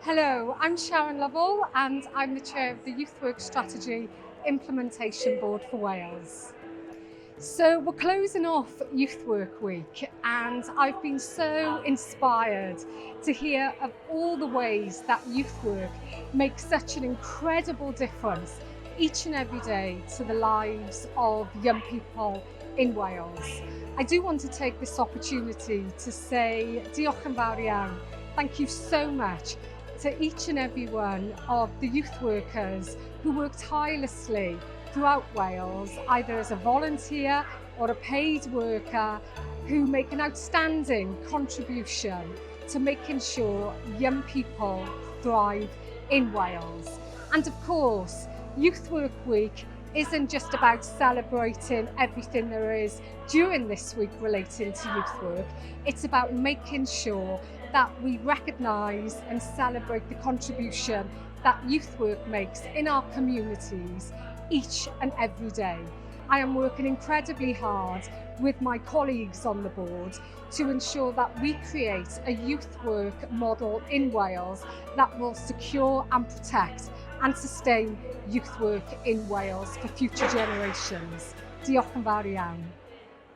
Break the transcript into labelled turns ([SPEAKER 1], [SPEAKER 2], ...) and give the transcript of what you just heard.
[SPEAKER 1] Hello, I'm Sharon Lovell and I'm the chair of the Youth Work Strategy Implementation Board for Wales. So we're closing off Youth Work Week and I've been so inspired to hear of all the ways that youth work makes such an incredible difference each and every day to the lives of young people in Wales. I do want to take this opportunity to say diolch yn fawr iawn. Thank you so much to each and every one of the youth workers who work tirelessly throughout Wales, either as a volunteer or a paid worker, who make an outstanding contribution to making sure young people thrive in Wales. And of course, Youth Work Week isn't just about celebrating everything there is during this week relating to youth work. It's about making sure that we recognise and celebrate the contribution that youth work makes in our communities each and every day. I am working incredibly hard with my colleagues on the board to ensure that we create a youth work model in Wales that will secure and protect and sustain youth work in Wales for future generations. Diolch yn fawr iawn.